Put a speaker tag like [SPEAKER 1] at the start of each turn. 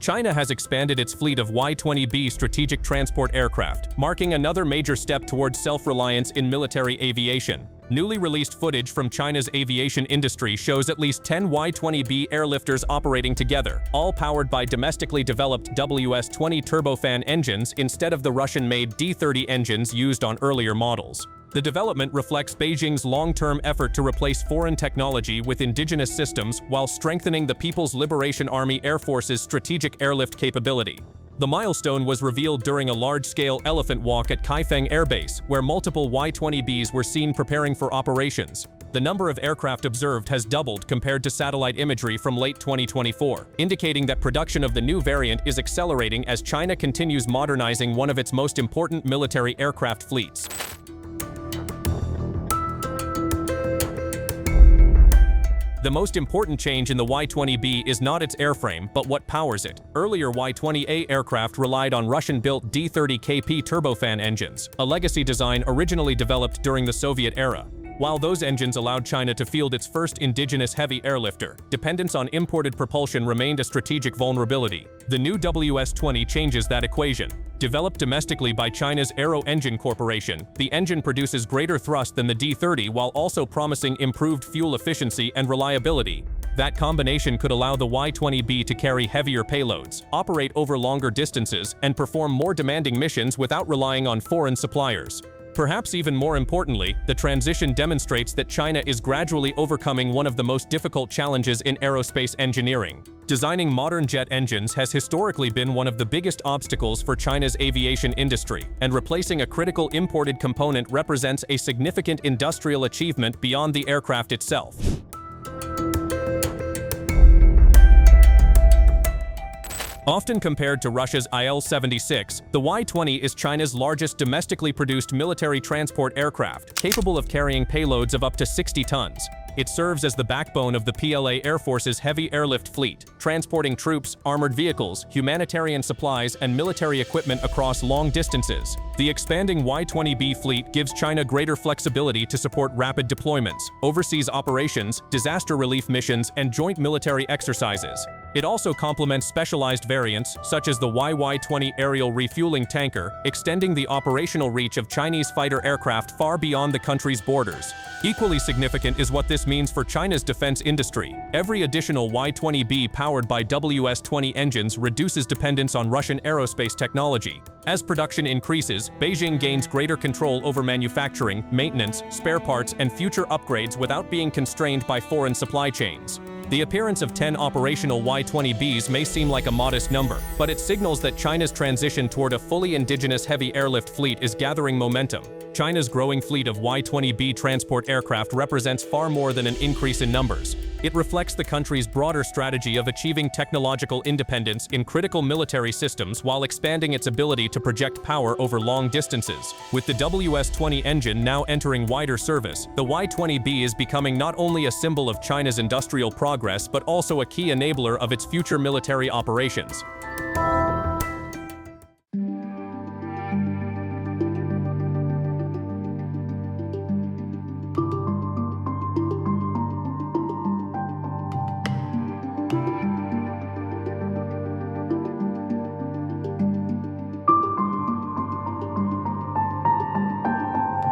[SPEAKER 1] China has expanded its fleet of Y-20B strategic transport aircraft, marking another major step towards self-reliance in military aviation. Newly released footage from China's aviation industry shows at least 10 Y-20B airlifters operating together, all powered by domestically developed WS-20 turbofan engines instead of the Russian-made D-30 engines used on earlier models. The development reflects Beijing's long-term effort to replace foreign technology with indigenous systems while strengthening the People's Liberation Army Air Force's strategic airlift capability. The milestone was revealed during a large-scale elephant walk at Kaifeng Air Base, where multiple Y-20Bs were seen preparing for operations. The number of aircraft observed has doubled compared to satellite imagery from late 2024, indicating that production of the new variant is accelerating as China continues modernizing one of its most important military aircraft fleets. The most important change in the Y-20B is not its airframe, but what powers it. Earlier Y-20A aircraft relied on Russian-built D-30KP turbofan engines, a legacy design originally developed during the Soviet era. While those engines allowed China to field its first indigenous heavy airlifter, dependence on imported propulsion remained a strategic vulnerability. The new WS-20 changes that equation. Developed domestically by China's Aero Engine Corporation, the engine produces greater thrust than the D-30 while also promising improved fuel efficiency and reliability. That combination could allow the Y-20B to carry heavier payloads, operate over longer distances, and perform more demanding missions without relying on foreign suppliers. Perhaps even more importantly, the transition demonstrates that China is gradually overcoming one of the most difficult challenges in aerospace engineering. Designing modern jet engines has historically been one of the biggest obstacles for China's aviation industry, and replacing a critical imported component represents a significant industrial achievement beyond the aircraft itself. Often compared to Russia's Il-76, the Y-20 is China's largest domestically produced military transport aircraft, capable of carrying payloads of up to 60 tons. It serves as the backbone of the PLA Air Force's heavy airlift fleet, transporting troops, armored vehicles, humanitarian supplies, and military equipment across long distances. The expanding Y-20B fleet gives China greater flexibility to support rapid deployments, overseas operations, disaster relief missions, and joint military exercises. It also complements specialized variants, such as the Y-20 aerial refueling tanker, extending the operational reach of Chinese fighter aircraft far beyond the country's borders. Equally significant is what this means for China's defense industry. Every additional Y-20B powered by WS-20 engines reduces dependence on Russian aerospace technology. As production increases, Beijing gains greater control over manufacturing, maintenance, spare parts, and future upgrades without being constrained by foreign supply chains. The appearance of 10 operational Y-20Bs may seem like a modest number, but it signals that China's transition toward a fully indigenous heavy airlift fleet is gathering momentum. China's growing fleet of Y-20B transport aircraft represents far more than an increase in numbers. It reflects the country's broader strategy of achieving technological independence in critical military systems while expanding its ability to project power over long distances. With the WS-20 engine now entering wider service, the Y-20B is becoming not only a symbol of China's industrial progress but also a key enabler of its future military operations.